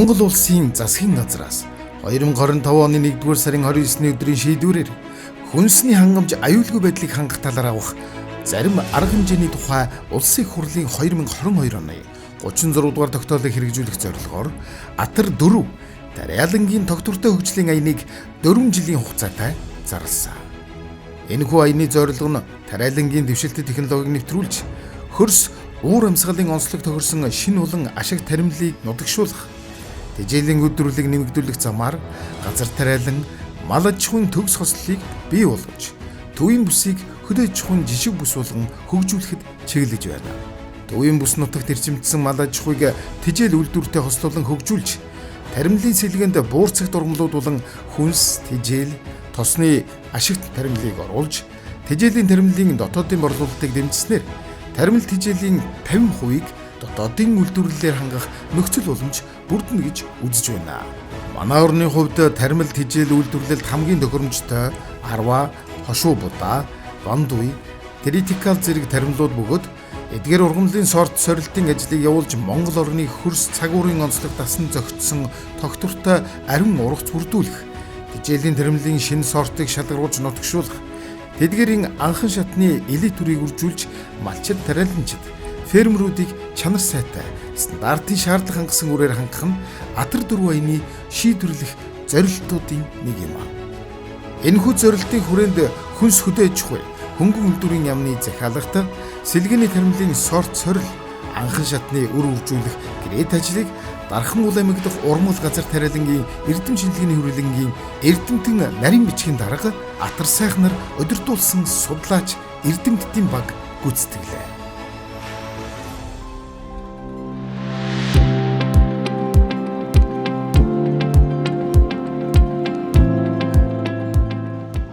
Монгол улсын засгийн газраас 2025 оны 1-р сарын 29-ний өдрийн шийдвэрээр хүнсний хангамж аюулгүй байдлыг хангах талаар авах зарим арга хэмжээний тухай улсын их хурлын 2022 оны 36 дугаар тогтоолыг хэрэгжүүлэх зорилгоор Атар 4 тариалангийн тогтвортой хөгжлийн аяныг 4 жилийн хугацаатай зарласан. Энэхүү аяны зорилго нь тариалангийн дэвшилтэт технологиг нэвтрүүлж хөрс уур амьсгалын онцлог тохирсон шинэ улан ашиг таримлыг нутагшуулах, тэжээлийн өдрөлийг нэмэгдүүлэх замаар газар тариалан мал аж ахуйн төгс хослолыг бий болгож, төвийн бүсийг хөдөө аж ахуйн жижиг бүс болгон хөгжүүлэхэд чиглэж байна. Төвийн бүс нутагт эрчимдсэн мал аж ахуйг тэжээл үйлдвэртэй хослуулан хөгжүүлж, таримлын сэлгээнд буурцагт ургамлууд болон хүнс, тэжээл, тосны ашигт таримлыг оруулж, тэжээлийн таримлын дотоодын борлуулалтыг дэмжснээр таримл тэжээлийн 50%-ийг дотоодын үйлдвэрлэлээр хангах нөхцөл боломж бүрдэнэ гэж үзэж байна. Манай орны хувьд таримл тэжээл үйлдвэрлэлд хамгийн тохиромжтой арва, хошуу будаа, вандуй, критикал зэрэг таримлууд бөгөөд эдгээр ургамлын сорт сорилтын ажлыг явуулж Монгол орны хөрс цагуурын онцлог дасан зохицсон тогтвортой ариун ургац бүрдүүлэх, тэжээлийн таримлын шинэ сортыг шалгаруулж нутагшуулах, тэдгээрийн анхан шатны элит төрийг үржүүлж малчид тариаланчид, фермерүүдийг чанар сайтай, стандартын шаардлага хангасан үрээр хангах нь Атар 4 аяны шийдвэрлэх зорилтуудын нэг юм. Энэхүү зорилтын хүрээнд хүнс хөдөө аж ахуй, хөнгөн үйлдвэрийн яамны захиалгад сэлгээний таримлын сорт сорил, анхан шатны үр үржүүлэх грейд ажлыг дархан ул аймаг дахь урмал газар тариалангийн эрдэм шинжилгээний хүрээлэнгийн эрдэмтэн нарийн бичгийн дарга Атар сайхнаар удирдуулсан судлаач эрдэмтдийн баг гүйцэтгэлээ.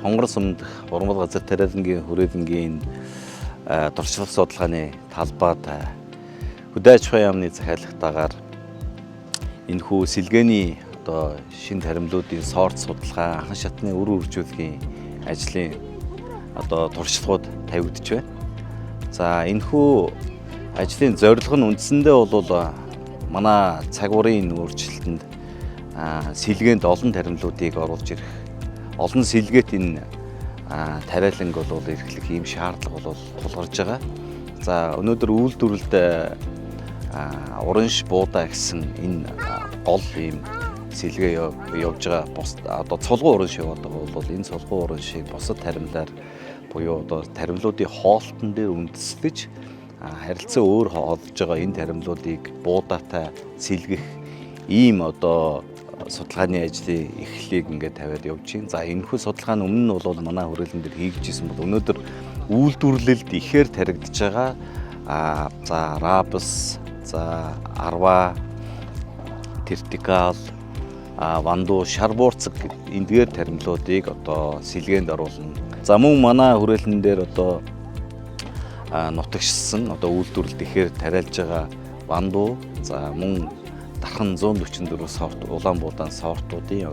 Хонгор сумд урмал газар тариалангийн хүрээлэнгийн туршлага судалгааны талбайд хөдөө аж ахуйн яамны захиалгатаагаар энэхүү сэлгээний шинэ таримлуудын сорт судалгаа, анхан шатны үр үржүүлэхийн ажлын туршлагууд тавигдж байна. За энэхүү ажлын зорилго нь үндсэндээ бол манай цагуурын өөрчлөлтөнд сэлгээнд олон таримлуудыг оруулж ирэх, олон сэлгээт энэ тариаланг бол эрхлэх ийм шаардлага бол тулгарж байгаа. За өнөөдөр үйлдвэрлэлд уранш буудаа гэсэн энэ гол ийм сэлгээ явж байгаа. Бус цулгуун уранш яваад байгаа бол энэ цулгуун ураншийг бусад таримлаар буюу таримлуудын хоолтон дээр үндэслэж харилцан өөр олж байгаа энэ таримлуудыг буудаатай сэлгэх ийм судалгааны ажлын эхлэлийг ингээд тавиад явж байна. За энэхүү судалгаа нь өмнө нь бол манай хүрээлэн дээр хийгдсэн бол өнөөдөр үйлдвэрлэлд ихээр таригдж байгаа. За рабс, за арва, критикал, ванду, шарбуурцаг эндгээр таримлуудыг сэлгээнд оруулна. За мөн манай хүрээлэн дээр нутагшсан үйлдвэрлэлд ихээр тариалж байгаа ванду, за мөн дархан 144 сорт улаан буудаан сортуудын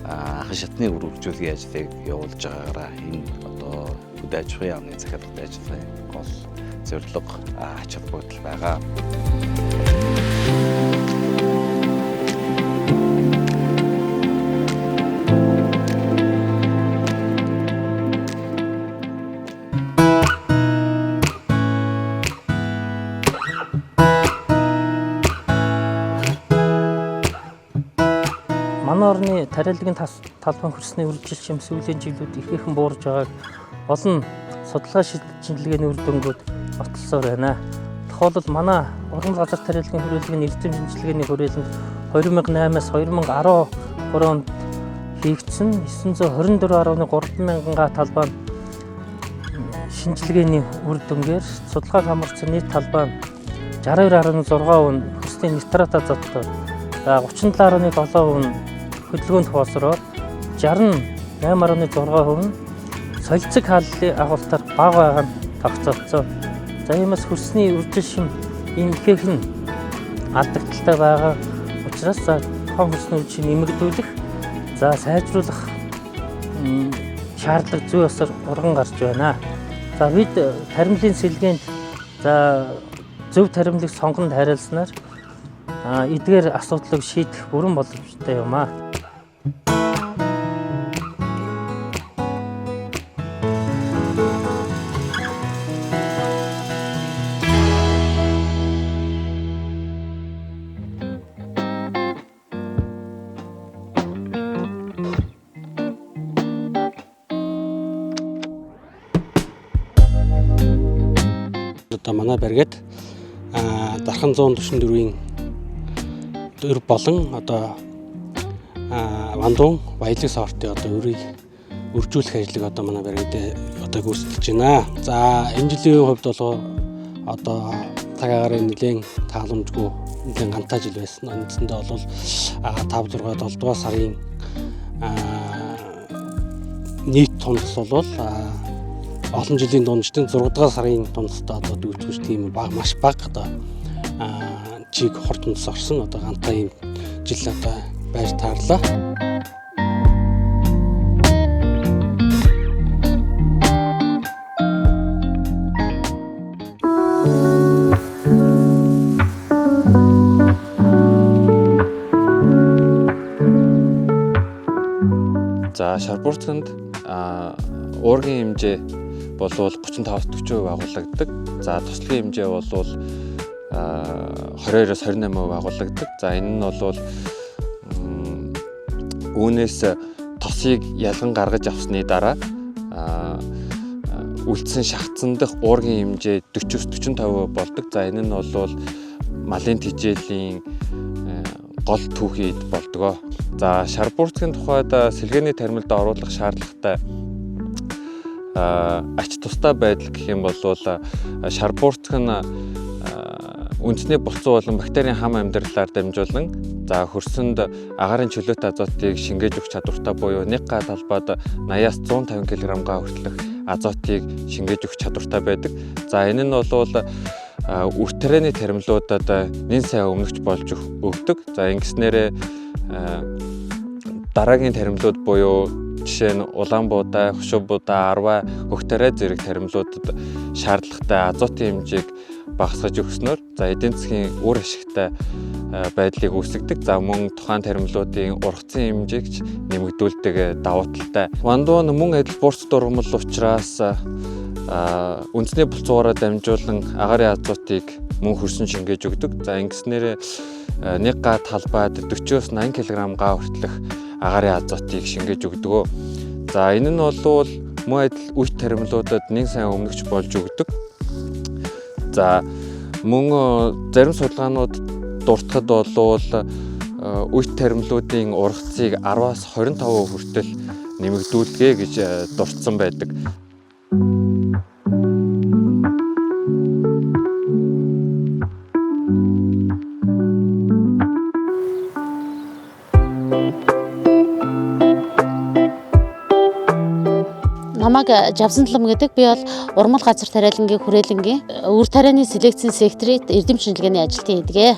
анхан шатны үр үржүүлэхийн ажлыг явуулж байгаагаараа энэ хөдөө аж ахуйн яамны захиалгын ажлын гол зорилго ач холбогдол байгаа. Манай орны тариалангийн талбайн хөрсний үржилт шим сүүлийн жилүүд ихээхэн буурж байгааг олон судалгаа шинжилгээний үр дүнгууд баталсаар байна. Тухайлбал манай урмал газар тариалангийн хүрээлэнгийн эрдэм шинжилгээний хүрээлэнд 2008-аас 2013 онд хийгдсэн 924.3 мянга талбайн шинжилгээний үр дүнгээр судалгааг хамарсан нийт талбайн 62.6% хөрсний нитрат азоттой, 37.7% хөдөлгөөнд фосфороор, 68.6% нь солилцог хааллын агуултаар бага байгаа нь тогтцолцсон. За иймээс хөрсний үржил шим ихээхэн алдагдaltaй байгаа учраас тоон хөрсний үржил шим нэмэгдүүлэх, сайжруулах шаардлага зүй ёсоор урган гарч байна. За бид таримлын сэлгээнд зөв таримлыг сонгонд хариулснаар эдгээр асуудлыг шийдэх бүрэн боломжтой юм аа. Одоо манай баригад дархан 144-ийн өр болон одоо вандуун баялаг сортын одоо өрийг үржүүлэх ажлыг одоо манай баригад одоо гүйцэтгэж байна. За энэ жилийн хувьд бол одоо цаг агарын нэлээд тааламжгүй нэлээд ганцаа жил байсан. Үндсэндээ бол 5-6 7 дугаар сарын нийт тунс бол олон жилийн дундчдын 6 дугаар сарын тунцтай одоо дүүцгэж тийм маш бага одоо чиг хортондос орсон одоо ганцаа юм жил одоо байж таарлаа. За Шарбурцанд уургийн хэмжээ болвол 35-40% агуулдаг. За туслахын хэмжээ болвол 22-28% агуулдаг. За энэ нь болвол үүнээс тосыг ялган гаргаж авсны дараа үлдсэн шахацсан дах уургийн хэмжээ 40-45% болдог. За энэ нь болвол малын тижээлийн гол түүхийд болдгоо. За Шарбурцгийн тухайд сэлгээний тармилд оруулах шаардлагатай ач тустай байдал гэх юм бол Шарбурцг нь үндэсний булцсан болон бактерийн хам амьдралаар дамжуулан за хөрсөнд агаарын чөлөөт азотыг шингээж өгч чадвартай буюу 1 га талбайд 80-аас 150 кг-га хүртэлх азотыг шингээж өгч чадвартай байдаг. За энэ нь бол үртэрэний тармилуудад нэн сайн өмнөгч болж өгдөг. За ингэснээрээ дараагийн тармилууд буюу жишээ нь улаан буудай, хушуу буудай, арваа, хөхтөрөө зэрэг тармилуудад шаардлагатай азотын хэмжээг багасгаж өгснөөр за эдийн засгийн үр ашигтай байдлыг үүсгдэг. За мөн тухайн тармилуудын ургацын хэмжээг ч нэмэгдүүлдэг давуу талтай. Вандуун мөн адил буурц дургамал учраас үндэсний булцуугаараа дамжуулан агаарын азотыг мөн хөрсөн шингээж өгдөг. За ингэснээр 1 га талбайд 40-80 кг-га хүртэлх агаарын азотыг шингээж өгдөг. За энэ нь бол мөн адил үе тармилуудад нэг сайн өмнөгч болж өгдөг. За мөн зарим судалгаанууд дуртахад бол үе тармилуудын ургацыг 10-аас 25% хүртэл нэмэгдүүлгээ гэж дурдсан байдаг. Намайг Жавсанлам гэдэг. Би бол урмал газар тариалангийн хүрээлэнгийн үр тарианы селекцийн секторт эрдэм шинжилгээний ажилт хийдэг.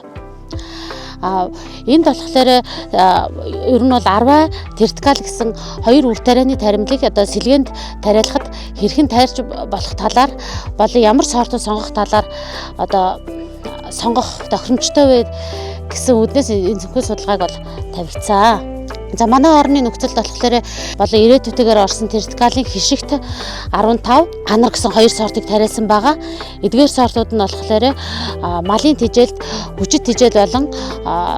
Энд болохоор ер нь бол арваа вертикал гэсэн хоёр үр тарианы таримлыг одоо сэлгээнд тариалахад хэрхэн тайрч болох талаар болон ямар сортыг сонгох талаар одоо сонгох тохиромжтой вэ гэсэн үднээс энэ зөвхөн судалгааг бол тавигдсан. За манай орны нөхцөлд болохоор болон ирээдүйтэйгээр орсон вертикалын хишигт 15 анар гэсэн хоёр сортыг тариалсан байгаа. Эдгээр сортууд нь болохоор малын тижээлд хүчит тижээл болон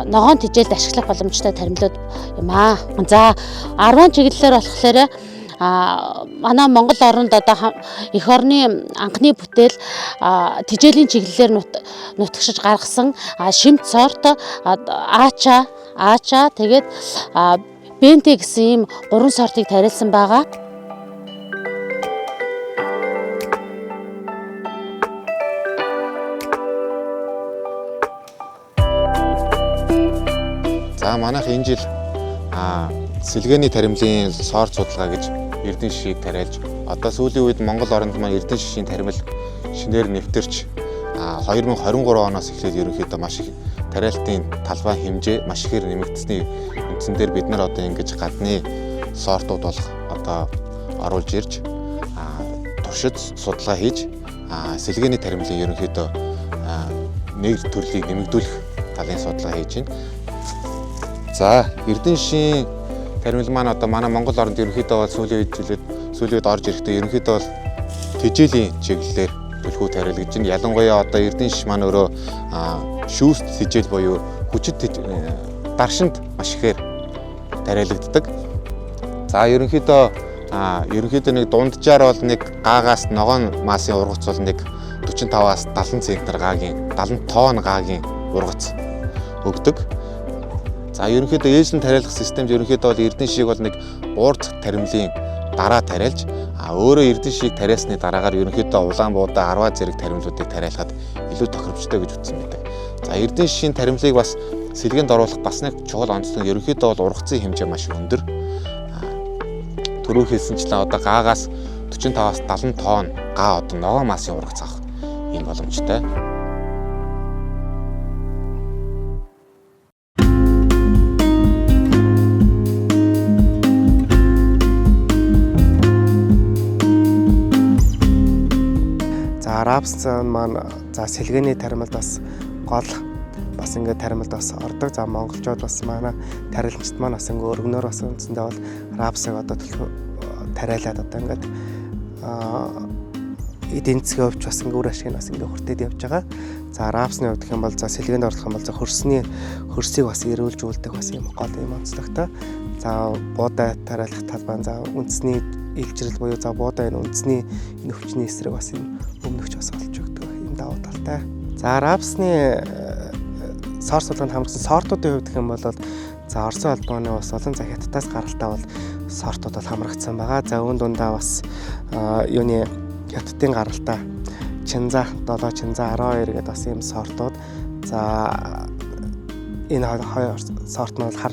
ногоон тижээлд ашиглах боломжтой таримлууд юм аа. За 10 чиглэлээр болохоор манай Монгол оронд одоо эх орны анхны бүтээл тижээлийн чиглэлээр нутагшиж гаргасан шимт сорт Аача тэгээд Бенте гэсэн ийм 3 сортыг тариалсан байгаа. За манайх энэ жил сэлгээний таримлын сорт судалгаа гэж эрдэнэ шишийг тариалж одоо сүүлийн үед Монгол оронд маань эрдэнэ шишийн таримл шинээр нэвтэрч 2023 оноос эхлээд ерөнхийдөө маш их тариалтын талбай хэмжээ маш ихээр нэмэгдсэний үндсэн дээр бид нар одоо ингэж гадны сортууд болох одоо оруулж ирж туршид судалгаа хийж сэлгээний таримлын ерөнхийдөө нэг төрлийг нэмэгдүүлэх талын судалгаа хийж байна. За Эрдэнэ шишийн таримл маань одоо манай Монгол оронд ерөнхийдөө бол сүүлийн үед орж ирэхдээ ерөнхийдөө бол тэжээлийн чиглэлээр түлхүү тариалагдж байна. Ялангуяа одоо Эрдэнэ шиш маань өөрөө шүүст тэжээл буюу хүчит даршинд маш ихээр тариалагддаг. За ерөнхийдөө нэг дунджаар бол нэг гаагаас ногоон масын ургац бол нэг 45-аас 70 центнер гаагийн 70 тонн гаагийн ургац өгдөг. За ерөнхийдөө ээжлэн тариалах системд ерөнхийдөө бол Эрдэнэ шишийг бол нэг уурцах таримлын дараа тариалж өөрөө Эрдэнэ шишийг тариасны дараагаар ерөнхийдөө Улаанбуудаа 10 зэрэг таримлуудыг тариалахад илүү тохиромжтой гэж үзсэн байдаг. За Эрдэнэ шишийн таримлыг бас сэлгээнд оруулах бас нэг чухал онцлог ерөнхийдөө бол ургацын хэмжээ маш өндөр. Түрүү хэлсэнчлэн одоо гаагаас 45-аас 70 тонн гаа одоо ногоон масын ургац авах ийм боломжтой. Рапс маань за сэлгээний таримлд бас гол бас ингээд таримлд бас ордог. За монголчууд бас манай тариалчид маань бас ингээд өргөнөөр бас үндсэндээ бол рапсыг одоо тариалаад одоо ингээд эдийн засгийн хувьд бас ингээд үр ашиг нь бас ингээд хүртээд явж байгаа. За рапсны хувьд гэх юм бол за сэлгээнд орлох юм бол за хөрсийг бас эрүүлж үлдэх бас юм гол юм онцлогтой. За буудаа тариалах талбай за үндэсний илжирэл буюу за буудаа энэ үндэсний энэ хүчний эсрэг бас энэ өмнөгч бас олж өгдөг юм давуу талтай. За рапсны сорт судалгаанд хамрагдсан сортуудын хувьд гэх юм бол за Оросын холбооны бас олон за хятадаас гаралтай бол сортууд бол хамрагдсан байгаа. За үүн дундаа бас юуны хятадын гаралтай Чинза 7 Чинза 12 гэдэг бас ийм сортууд. За энэ хоёр сорт нь бол хар.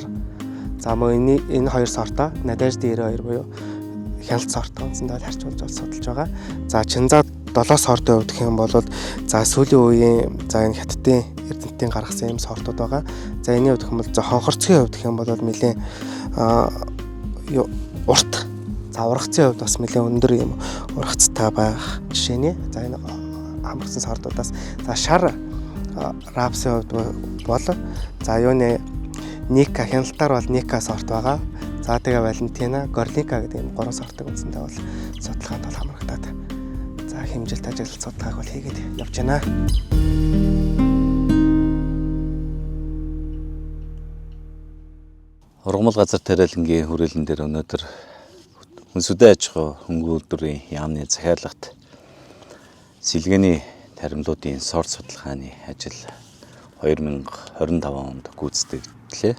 За мөн энэ хоёр сортоо Надежда 92 буюу хяналт сорт онцондоо харьцуулж судалж байгаа. За Чинза 7 сортын хувьд гэх юм бол за сүүлийн үеийн за энэ хятадын эрдэмтдийн гаргасан юм сортууд байгаа. За энэ хувьд гэх юм бол за хонхорцгийн хувьд гэх юм бол нэлээд урт. За ургацын хувьд бас нэлээд өндөр юм ургацтай байх жишээний. За энэ хамрагдсан сортуудаас за шар рапсын хувьд бол за юуны Ника хяналтаар бол Ника сорт байгаа. За тэгээ Валентина, Горлинка гэдэг юм 3 сортыг үндсэндээ бол судалгаанд бол хамрагдаад. За хэмжилт ажиглалт судалгааг бол хийгээд явж байна. Ургамал газар тариалангийн хүрээлэн дээр өнөөдөр Хүнсүдэн аж ахуй хөнгөлөлтөрийн яамны захиалгат сэлгээний таримлуудын сорт судалгааны ажил 2025 онд гүйцэтгэлээ.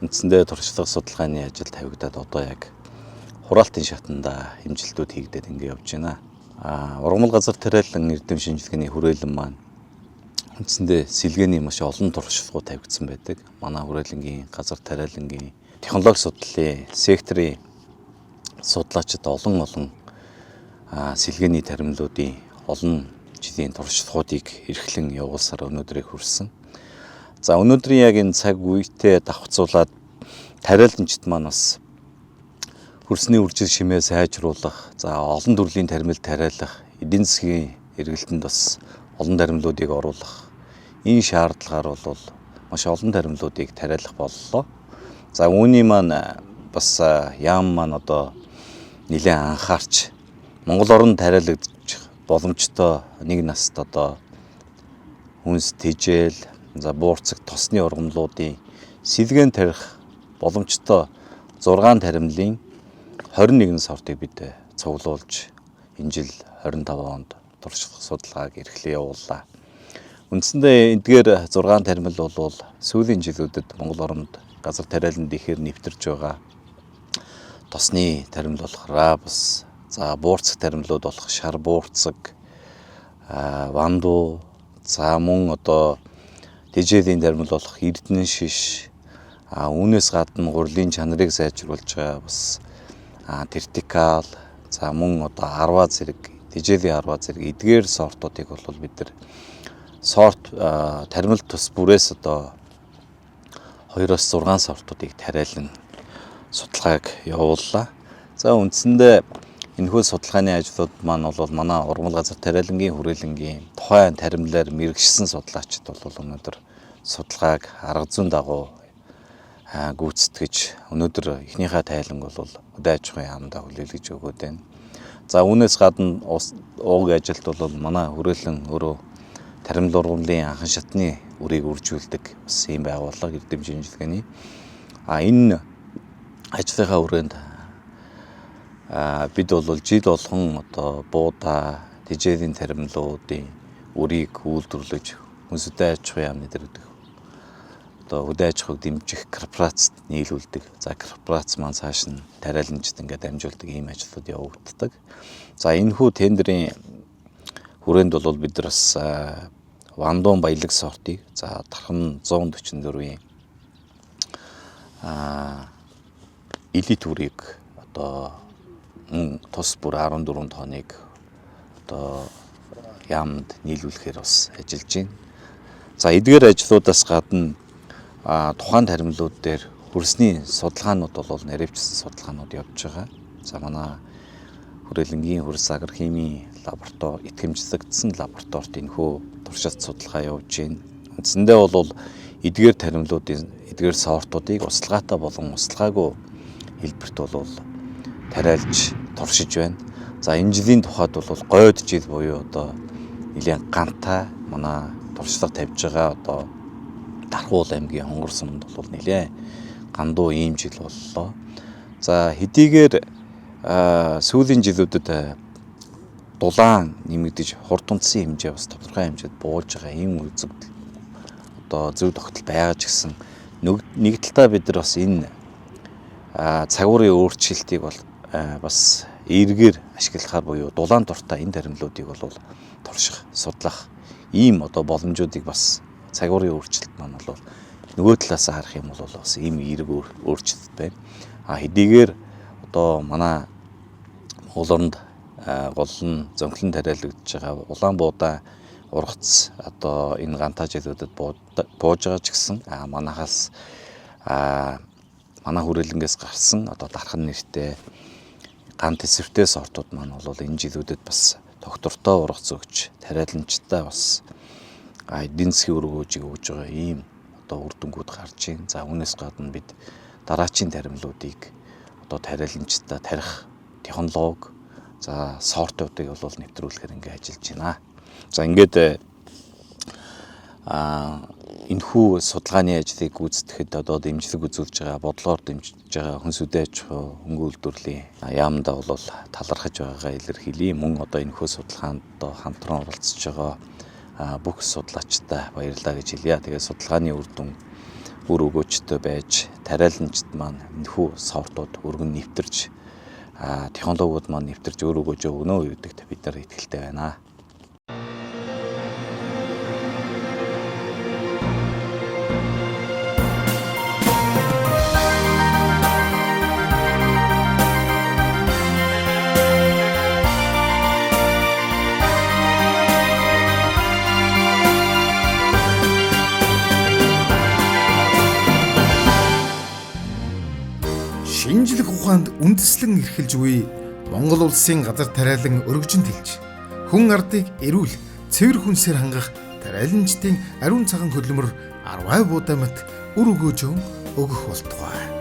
Үндсэндээ туршлага судалгааны ажил тавигдаад одоо яг хураалтын шатанда хэмжилтүүд хийгдээд ингэ явж байна. Ургамал газар тариалан эрдэм шинжилгээний хүрээлэн маань үндсэндээ сэлгээний маш олон туршлагууд тавигдсан байдаг. Манай хүрээлэнгийн газар тариалангийн технологи судлалын секторын судлаачид олон сэлгээний таримлуудын олон жилийн туршлагуудыг эрхлэн явуулсаар өнөөдрийг хүрсэн. За өнөөдрийн яг энэ цаг үетэй давхцуулаад тариаланчид маань бас хөрсний үржил шимээ сайжруулах, за олон төрлийн таримл тариалах, эдийн засгийн эргэлтэнд бас олон таримлуудыг оруулах энэ шаардлагаар бол маш олон таримлуудыг тариалах боллоо. За үүний маань бас яам маань одоо нэлээд анхаарч Монгол орнд тариалагдчих боломжтой нэг наст одоо хүнс тэжээл за буурцаг тосны ургамлуудын сэлгээнд тарих боломжтой 6 таримлын 21 сортыг бид цуглуулж энэ жил 25 онд туршлага судалгааг эрхлэн явууллаа. Үндсэндээ эдгээр 6 таримл бол сүүлийн жилүүдэд Монгол оронд газар тариаланд ихээр нэвтэрж байгаа тосны таримл болох рапс, за буурцаг таримлууд болох шар буурцаг, ванду, за мөн одоо тэжээлийн таримл болох эрдэнэ шиш, үүнээс гадна гурилын чанарыг сайжруулж байгаа бас вертикал, за мөн одоо арва зэрэг, тэжээлийн арва зэрэг эдгээр сортуудыг бол бид нар сорт таримл тус бүрээс одоо 2-6 сортуудыг тариалан судалгааг явууллаа. За үндсэндээ энэхүү судалгааны ажлууд маань бол манай ургамал газар тариалангийн хүрээлэнгийн тухайн таримлаар мэргэшсэн судлаачид бол өнөөдөр судалгааг арга зүйн дагуу гүйцэтгэж өнөөдөр эхнийхээ тайланг бол хөдөө аж ахуйн яамдаа хүлээлгэж өгөөд байна. За үүнээс гадна ууг ажилд бол манай хүрээлэн өөрөө таримл ургамлын анхан шатны үрийг үржүүлдэг бас ийм байгууллага эрдэм шинжилгээний. Энэ ажлынхаа хүрээнд бид бол жил болгон одоо буудаа, тэжээлийн таримлуудын үрийг үйлдвэрлэж хүнсүдэ аж ахуйн яамны дээр одоо хөдөө аж ахуйг дэмжих корпорацид нийлүүлдэг. За корпорац маань цааш нь тариаланчид ингээд дамжуулдаг ийм ажлууд явагддаг. За энэхүү тендерийн хүрээнд бол бид нар бас Вандуун баялаг сортыг за дархан 144-ийн элит үрийг одоо тус бүр 14 тоныг одоо яамд нийлүүлэхээр бас ажиллаж байна. За эдгээр ажлуудаас гадна тухайн таримлууд дээр хөрсний судалгаанууд бол наривчсан судалгаанууд явж байгаа. За манай хүрээлэнгийн хөрс агрохимийн лаборатори итгэмжлэгдсэн лабораторид энэхүү туршилт судалгаа явуулж байна. Үндсэндээ бол эдгээр таримлуудын эдгээр сортуудыг услгаатай болон услгаагүй хэлбэрт бол тариалж туршиж байна. За энэ жилийн тухайд бол гойд жил буюу одоо нэлээд гантай манай туршлага тавьж байгаа одоо Дархуул аймгийн Хонгор сумд бол нэлээд гандуу ийм жил боллоо. За хэдийгээр сүүлийн жилүүдэд дулаан нэмэгдэж хурд тундсын хэмжээ бас тодорхой хэмжээд буулж байгаа ийм үзэгдэл одоо зөв тогтол байгаа ч гэсэн нэг талдаа бид нар бас энэ цагуурын өөрчлөлтийг бол бас эргээр ашиглахаар буюу дулаан дуртай энэ таримлуудыг бол турших, судлах ийм одоо боломжуудыг бас цагуурын өөрчлөлт маань бол нөгөө талаас харах юм бол бас ийм эерэг өөрчлөлт байна. Хэдийгээр одоо манай Монгол орнд гол нь зөнхлөн тариалагдж байгаа улаан буудаа ургац одоо энэ гантай жилүүдэд бууж байгаа ч гэсэн манайхаас манай хүрээлэнгээс гарсан одоо дархан нэртэй ган тэсвэртэй сортууд маань бол энэ жилүүдэд бас доктортой ургац өгч тариаланчтай бас эдийн засгийн өргөөжийг өгж байгаа ийм одоо үр дүнгууд гарч байна. За үүнээс гадна бид дараачийн таримлуудыг одоо тариаланчтай тарих технологи за сортуудыг бол нэвтрүүлэхээр ингээд ажиллаж байна. За ингээд энэхүү судалгааны ажлыг гүйцэтгэхэд одоо дэмжлэг үзүүлж байгаа бодлоор дэмжиж байгаа хүнсүдэ аж ахуй хөнгө үйлдвэрлэлийн яамдаа бол талархаж байгаагаа илэрхийлье. Мөн одоо энэхүү судалгаанд одоо хамтран оролцож байгаа бүх судлаачтай баярлалаа гэж хэлье. Тэгээд судалгааны үр дүн үр өгөөжтэй байж тариаланчид маань энэхүү сортууд өргөн нэвтэрч технологиуд маань нэвтэрч өөр өгөөж өгнө гэдэгт бид нар итгэлтэй байна. Шинжлэх ухаанд үндэслэн эрхэлж буй Монгол улсын газар тариалан өргөжин тэлж хүн ардыг эрүүл цэвэр хүнсээр хангах тариаланчдын ариун цагаан хөдөлмөр 10 буудамт үр өгөөж өгөх болтугай.